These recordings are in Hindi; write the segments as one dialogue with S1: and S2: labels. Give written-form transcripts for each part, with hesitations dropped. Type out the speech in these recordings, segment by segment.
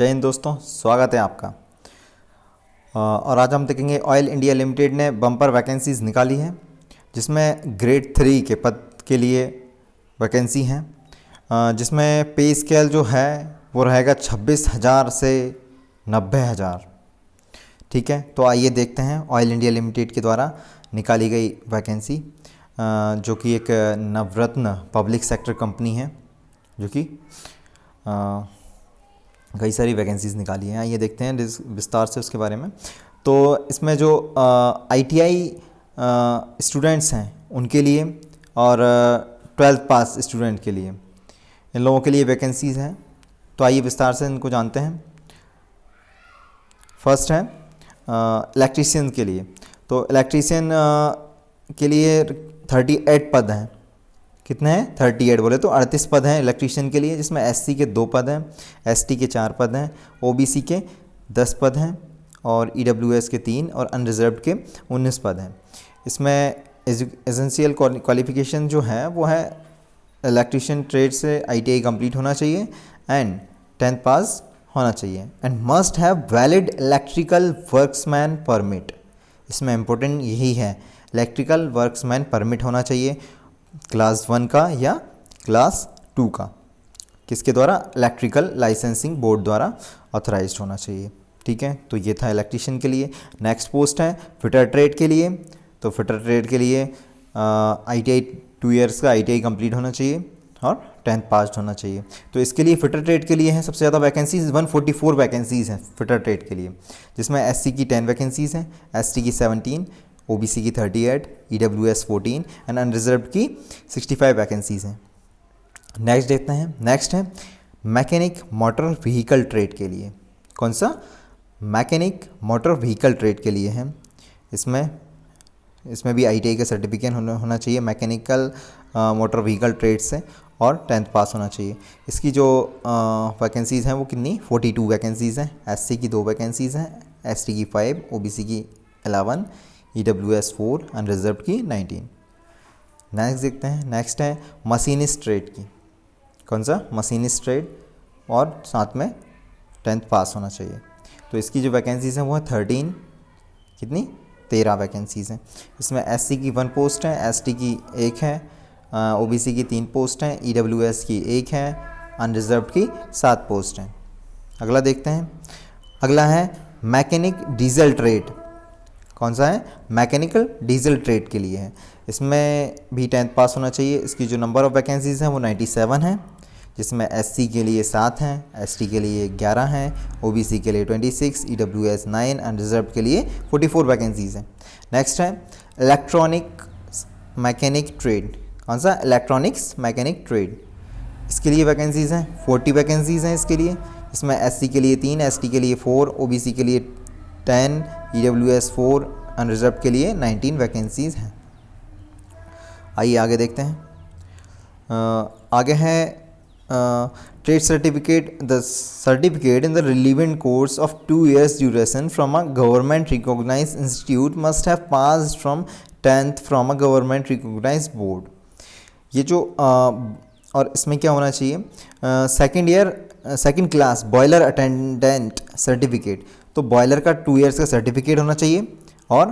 S1: जय हिंद दोस्तों, स्वागत है आपका। और आज हम देखेंगे ऑयल इंडिया लिमिटेड ने बम्पर वैकेंसीज़ निकाली है, जिसमें ग्रेड 3 के पद के लिए वैकेंसी हैं, जिसमें पे स्केल जो है वो रहेगा 26,000 से 90,000। ठीक है, तो आइए देखते हैं ऑयल इंडिया लिमिटेड के द्वारा निकाली गई वैकेंसी, जो कि एक नवरत्न पब्लिक सेक्टर कंपनी है, जो कि कई सारी वैकेंसीज़ निकाली हैं। ये देखते हैं विस्तार से उसके बारे में। तो इसमें जो आईटीआई स्टूडेंट्स हैं उनके लिए और 12th पास स्टूडेंट के लिए, इन लोगों के लिए वैकेंसीज़ हैं। तो आइए विस्तार से इनको जानते हैं। फर्स्ट है इलेक्ट्रीशियन के लिए। तो इलेक्ट्रीशियन के लिए 38 पद हैं। कितने हैं? 38 बोले तो 38 पद हैं इलेक्ट्रीशियन के लिए, जिसमें एससी के 2 पद हैं, एसटी के 4 पद हैं, ओबीसी के 10 पद हैं और ईडब्ल्यूएस के 3 और अनरिजर्व्ड के 19 पद हैं। इसमें एसेंशियल क्वालिफिकेशन जो है वो है इलेक्ट्रीशियन ट्रेड से आईटीआई कंप्लीट होना चाहिए एंड 10th पास होना चाहिए and must have valid electrical workmen permit. इसमें इम्पोर्टेंट यही है, इलेक्ट्रिकल वर्क्समैन परमिट होना चाहिए क्लास 1 का या क्लास 2 का, किसके द्वारा? इलेक्ट्रिकल लाइसेंसिंग बोर्ड द्वारा ऑथराइज्ड होना चाहिए। ठीक है, तो ये था इलेक्ट्रीशियन के लिए। नेक्स्ट पोस्ट है फिटर ट्रेड के लिए। तो फिटर ट्रेड के लिए आईटीआई 2 ईयर्स का आईटीआई कंप्लीट होना चाहिए और 10th पास होना चाहिए। तो इसके लिए फिटर ट्रेड के लिए हैं सबसे ज़्यादा वैकेंसीज, 144 वैकेंसीज़ हैं फिटर ट्रेड के लिए, जिसमें एससी की 10 वैकेंसीज़ हैं, एसटी की 17, ओबीसी की 38, ईडब्ल्यूएस 14 एंड अनरिजर्व्ड की 65 वैकेंसीज़ हैं। नेक्स्ट देखते हैं। नेक्स्ट है मैकेनिक मोटर व्हीकल ट्रेड के लिए। कौन सा? मैकेनिक मोटर व्हीकल ट्रेड के लिए है। इसमें भी आईटीआई का सर्टिफिकेट होना चाहिए मैकेनिकल मोटर व्हीकल ट्रेड से और 10th पास होना चाहिए। इसकी जो वैकेंसीज़ हैं वो कितनी? 42 वैकेंसीज़ हैं। एससी की 2 वैकेंसीज़ हैं, एसटी की 5, ओबीसी की 11, ईडब्ल्यूएस 4, अनरिजर्व्ड की 19। नेक्स्ट देखते हैं। नेक्स्ट है मशीनिस्ट ट्रेड की। कौन सा? मशीनिस्ट ट्रेड और साथ में 10th पास होना चाहिए। तो इसकी जो वैकेंसीज़ हैं वो है 13, कितनी? 13 वैकेंसीज़ हैं। इसमें एससी की 1 पोस्ट है, एसटी की 1 है, ओबीसी की 3 पोस्ट हैं, ईडब्ल्यूएस की 1 है, अनरिजर्व्ड की 7 पोस्ट हैं। अगला देखते हैं। अगला है मैकेनिक डीजल ट्रेड। कौन सा है? मैकेनिकल डीजल ट्रेड के लिए है। इसमें भी 10th पास होना चाहिए। इसकी जो नंबर ऑफ़ वैकेंसीज़ हैं वो 97 हैं, जिसमें एससी के लिए 7 हैं, एसटी के लिए 11 हैं, ओबीसी के लिए 26, ईडब्ल्यूएस 9, अनरिजर्व्ड के लिए 44 वैकेंसीज़ हैं। नेक्स्ट है इलेक्ट्रॉनिक मैकेनिक ट्रेड। कौन सा? Electronics mechanic trade. इसके लिए वैकेंसीज़ हैं 40 वैकेंसीज़ हैं इसके लिए। इसमें एससी के लिए 3, एसटी के लिए 4, ओबीसी के लिए 10, ईडब्ल्यूएस 4, अनरिजर्व्ड के लिए 19 वैकेंसीज़ हैं। आइए आगे देखते हैं। आगे है trade certificate. The certificate in the relevant course of 2 years duration from a government recognised institute must have passed from 10th from a government recognised board. ये जो और इसमें क्या होना चाहिए? Second class boiler attendant certificate. तो बॉयलर का 2 years का सर्टिफिकेट होना चाहिए और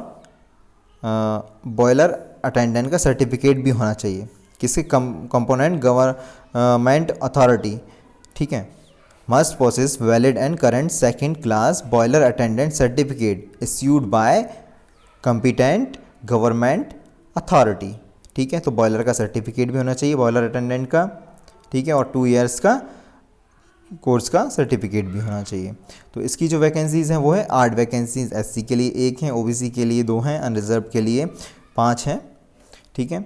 S1: बॉयलर अटेंडेंट का सर्टिफिकेट भी होना चाहिए। किसके? Component government authority. ठीक है, must possess valid and current second class boiler attendant certificate issued by competent government authority. ठीक है, तो बॉयलर का सर्टिफिकेट भी होना चाहिए बॉयलर अटेंडेंट का। ठीक है, और 2 years का कोर्स का सर्टिफिकेट भी होना चाहिए। तो इसकी जो वैकेंसीज़ हैं वो है 8 वैकेंसीज़। एससी के लिए 1 हैं, ओबीसी के लिए 2 हैं, अनरिजर्व के लिए 5 हैं। ठीक है,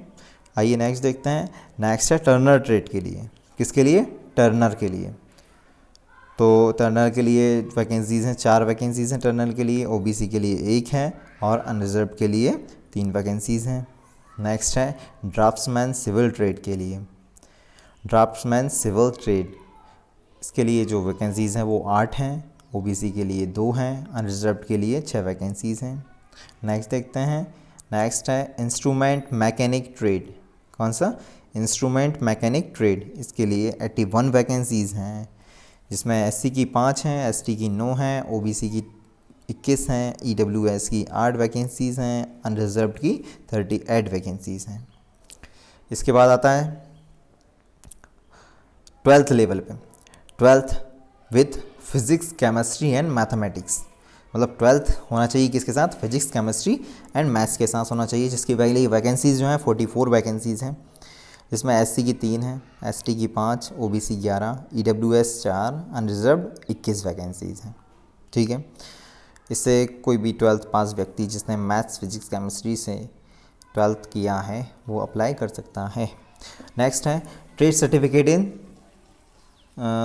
S1: आइए नेक्स्ट देखते हैं। नेक्स्ट है टर्नर ट्रेड के लिए। किसके लिए? टर्नर के लिए। तो टर्नर के लिए वैकेंसीज़ हैं 4 वैकेंसीज़ हैं टर्नर के लिए, ओबीसी के लिए 1 है और अनरिजर्व के लिए 3 वैकेंसीज़ हैं। नेक्स्ट है ड्राफ्ट्समैन सिविल ट्रेड के लिए। ड्राफ्ट्समैन सिविल ट्रेड, इसके लिए जो वैकेंसीज़ हैं वो 8 हैं, ओबीसी के लिए 2 हैं, अनरिजर्व्ड के लिए 6 वैकेंसीज़ हैं। नेक्स्ट देखते हैं। नेक्स्ट है इंस्ट्रूमेंट मैकेनिक ट्रेड। कौन सा? Instrument mechanic trade. इसके लिए 81 वैकेंसीज़ हैं, जिसमें एससी की 5 हैं, एसटी की 9 हैं, ओबीसी की 21 हैं, ईडब्ल्यूएस की 8 वैकेंसीज़ हैं, अनरिजर्व्ड की 38 वैकेंसीज़ हैं। इसके बाद आता है 12th लेवल पे, 12th with physics, chemistry and mathematics. मतलब 12th होना चाहिए किसके साथ? फिजिक्स, केमिस्ट्री एंड मैथ्स के साथ होना चाहिए, जिसकी वैकेंसीज़ जो हैं 44 वैकेंसीज़ हैं, जिसमें एससी की 3 हैं, एसटी की 5, ओबीसी 11, ईडब्ल्यूएस 4, अनरिजर्व्ड 21 वैकेंसीज़ हैं। ठीक है, इससे कोई भी 12th पास व्यक्ति जिसने मैथ्स, फिजिक्स, केमिस्ट्री से 12th किया है वो अप्लाई कर सकता है। नेक्स्ट है trade certificate in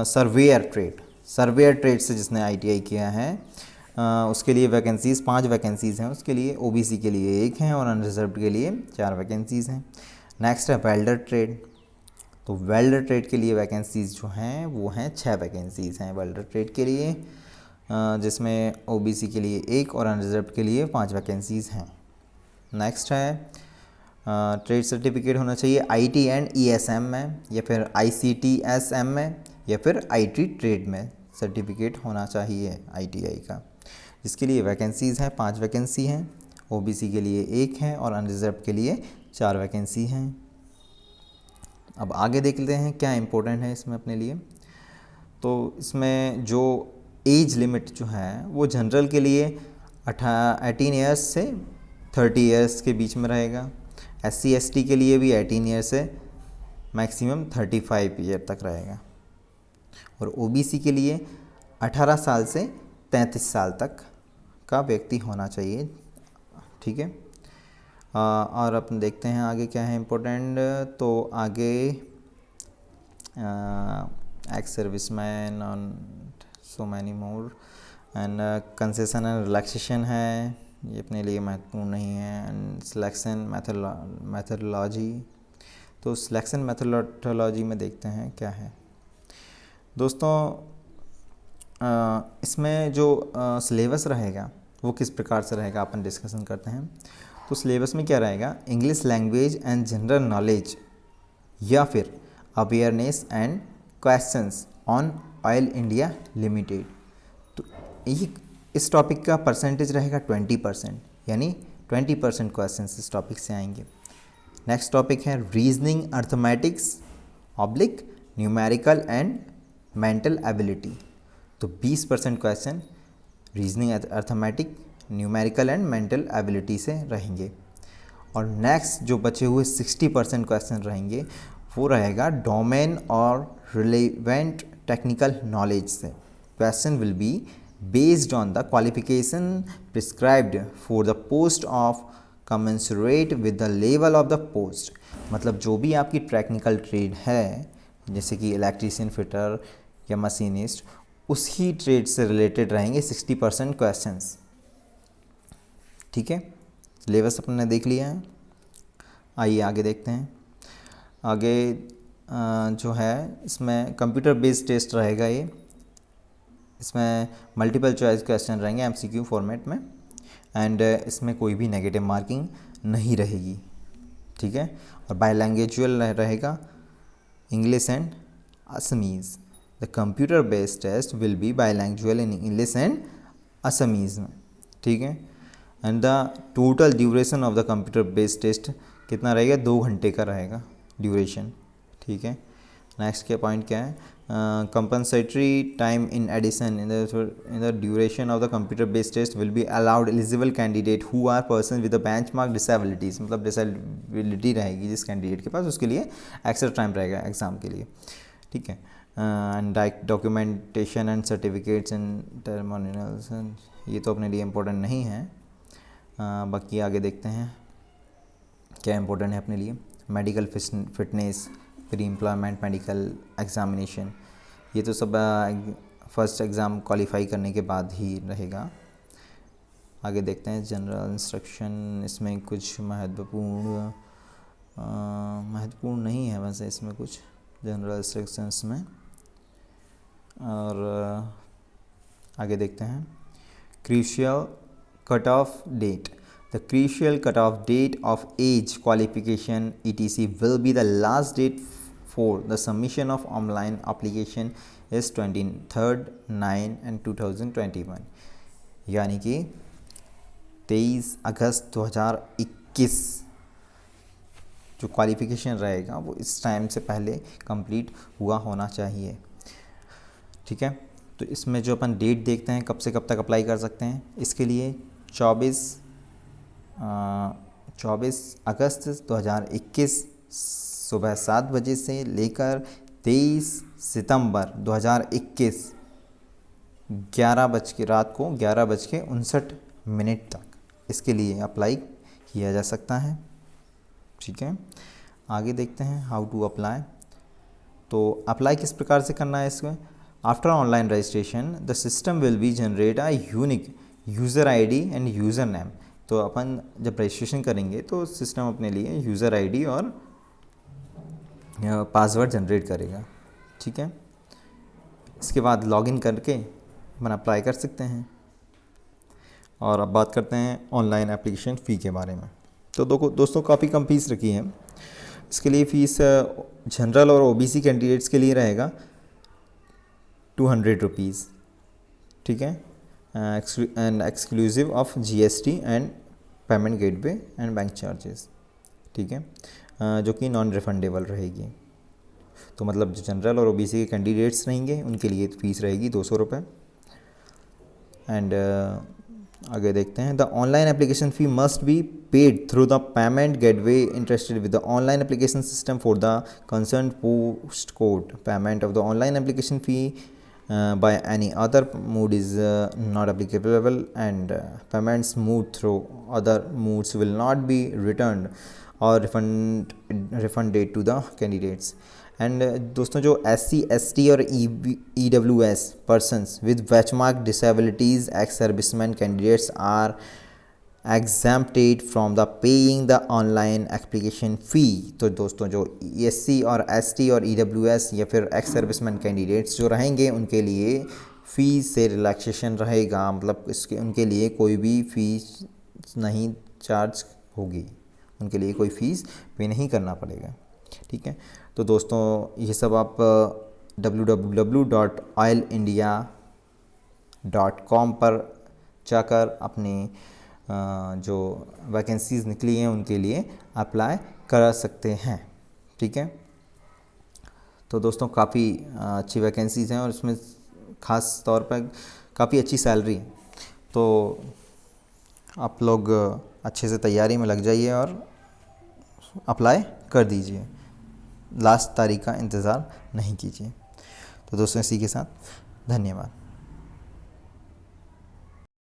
S1: surveyor trade. Surveyor trade से जिसने आईटीआई किया है उसके लिए वैकेंसीज़ 5 वैकेंसीज़ हैं, उसके लिए ओबीसी के लिए 1 हैं और अनरिजर्व्ड के लिए 4 वैकेंसीज़ हैं। नेक्स्ट है वेल्डर ट्रेड। तो वेल्डर ट्रेड के लिए वैकेंसीज़ जो हैं वो हैं 6 वैकेंसीज़ हैं वेल्डर ट्रेड के लिए, जिसमें ओबीसी के लिए 1 और अनरिजर्व्ड के लिए 5 वैकेंसीज़ हैं। नेक्स्ट है ट्रेड सर्टिफिकेट होना चाहिए आईटी एंड ईएसएम में, या फिर आईसीटीएसएम में, या फिर आईटी ट्रेड में सर्टिफिकेट होना चाहिए आईटीआई का, जिसके लिए वैकेंसीज़ हैं 5 वैकेंसी हैं, ओबीसी के लिए 1 है और अनरिजर्व्ड के लिए 4 वैकेंसी हैं। अब आगे देख लेते हैं क्या इम्पोर्टेंट है इसमें अपने लिए। तो इसमें जो एज लिमिट जो है वो जनरल के लिए 18 ईयर्स से 30 ईयर्स के बीच में रहेगा, एससी एसटी के लिए भी 18 ईयर से मैक्सिमम 35 ईयर तक रहेगा, और ओबीसी के लिए 18 साल से 33 साल तक का व्यक्ति होना चाहिए। ठीक है, और अपन देखते हैं आगे क्या है इम्पोर्टेंट। तो आगे ex serviceman on so many more and concession and relaxation है, ये अपने लिए महत्वपूर्ण नहीं है। एंड सिलेक्शन मैथडोलॉजी, तो सिलेक्शन मैथडोलॉजी में देखते हैं क्या है दोस्तों। इसमें जो सिलेबस रहेगा वो किस प्रकार से रहेगा अपन डिस्कशन करते हैं। तो सिलेबस में क्या रहेगा? English language and general knowledge, या फिर awareness and questions on oil India limited. तो ये इस टॉपिक का परसेंटेज रहेगा 20%, यानी 20% क्वेश्चंस इस टॉपिक से आएंगे। नेक्स्ट टॉपिक है reasoning, arithmetics oblique numerical and mental ability. तो 20% question reasoning, arithmetic, numerical and mental ability से रहेंगे। और नेक्स्ट जो बचे हुए 60% क्वेश्चन रहेंगे वो रहेगा डोमेन और रिलेवेंट टेक्निकल नॉलेज से। Question will be based on the qualification prescribed for the post of commensurate with the level of the post। मतलब जो भी आपकी टेक्निकल ट्रेड है, जैसे कि इलेक्ट्रीशियन, फिटर या मशीनिस्ट, उसी ट्रेड से रिलेटेड रहेंगे 60% क्वेश्चंस। ठीक है, सिलेबस अपने देख लिया है। आइए आगे देखते हैं। आगे जो है इसमें कंप्यूटर बेस्ड टेस्ट रहेगा ये। इसमें मल्टीपल चॉइस क्वेश्चन रहेंगे एमसीक्यू फॉर्मेट में, एंड इसमें कोई भी नेगेटिव मार्किंग नहीं रहेगी। ठीक है, और बायलैंग्वेजुअल रहेगा English and Assamese. The computer based test will be bilingual in English and Assamese में। ठीक है, and the total duration of the computer based test कितना रहेगा? 2 घंटे का रहेगा ड्यूरेशन। ठीक है, नेक्स्ट क्या पॉइंट क्या है? Compensatory time in addition in the duration of the computer based test will be allowed eligible candidate who are person with the benchmark disabilities. मतलब डिसेबिलिटी रहेगी जिस कैंडिडेट के पास, उसके लिए एक्स्ट्रा टाइम रहेगा एग्ज़ाम के लिए। ठीक है, and documentation and certificates and testimonials, ये तो अपने लिए इम्पोर्टेंट नहीं है। बाकी आगे देखते हैं क्या इम्पोर्टेंट है अपने लिए। Medical fitness, pre employment medical examination, ये तो सब फर्स्ट एग्ज़ाम क्वालिफाई करने के बाद ही रहेगा। आगे देखते हैं जनरल इंस्ट्रक्शन। इसमें कुछ महत्वपूर्ण नहीं है वैसे इसमें कुछ जनरल इंस्ट्रक्शंस में। और आगे देखते हैं crucial cut off date. The crucial cutoff date of age qualification etc will be the last date for the submission of online application is 23/9/2021, यानी कि 23 अगस्त 2021 जो क्वालिफ़िकेशन रहेगा वो इस टाइम से पहले कंप्लीट हुआ होना चाहिए। ठीक है, तो इसमें जो अपन डेट देखते हैं कब से कब तक अप्लाई कर सकते हैं, इसके लिए 24 अगस्त 2021 सुबह 7 बजे से लेकर 23 सितंबर 2021 रात को 11:59 तक इसके लिए अप्लाई किया जा सकता है। ठीक है, आगे देखते हैं हाउ टू अप्लाई। तो अप्लाई किस प्रकार से करना है इसमें। After online registration the system will be generate a unique user ID end user name. तो अपन जब रजिस्ट्रेशन करेंगे तो सिस्टम अपने लिए यूज़र आईडी और पासवर्ड जनरेट करेगा। ठीक है, इसके बाद लॉगिन करके अपन अप्लाई कर सकते हैं। और अब बात करते हैं ऑनलाइन एप्लीकेशन फ़ी के बारे में। तो दोस्तों काफ़ी कम फीस रखी है। इसके लिए फ़ीस जनरल और ओबीसी कैंडिडेट्स के लिए रहेगा 200 रुपीज़। ठीक है, and exclusive of GST and payment gateway and bank charges. ठीक है, जो कि नॉन रिफंडेबल रहेगी। तो मतलब जो जनरल और ओबीसी के कैंडिडेट्स रहेंगे उनके लिए फ़ीस रहेगी 200 रुपये। एंड आगे देखते हैं the online application fee must be paid through the payment gateway interested with the online application system for the concern post code payment of the online application fee by any other mode is not applicable, and payments moved through other modes will not be returned or refunded to the candidates. And दोस्तों जो SC ST और EWS persons with benchmark disabilities ex servicemen candidates are exempted from the paying the online application fee। तो दोस्तों जो SC और ST और EWS या फिर एक्स सर्विसमैन कैंडिडेट्स जो रहेंगे उनके लिए फ़ीस से रिलैक्सेशन रहेगा। मतलब इसके उनके लिए कोई भी फ़ीस नहीं चार्ज होगी, उनके लिए कोई फ़ीस पे नहीं करना पड़ेगा। ठीक है, तो दोस्तों ये सब आप www.oilindia.com पर जाकर अपनी जो वैकेंसीज़ निकली हैं उनके लिए अप्लाई कर सकते हैं। ठीक है, तो दोस्तों काफ़ी अच्छी वैकेंसीज़ हैं और इसमें ख़ास तौर पर काफ़ी अच्छी सैलरी। तो आप लोग अच्छे से तैयारी में लग जाइए और अप्लाई कर दीजिए, लास्ट तारीख का इंतज़ार नहीं कीजिए। तो दोस्तों इसी के साथ धन्यवाद।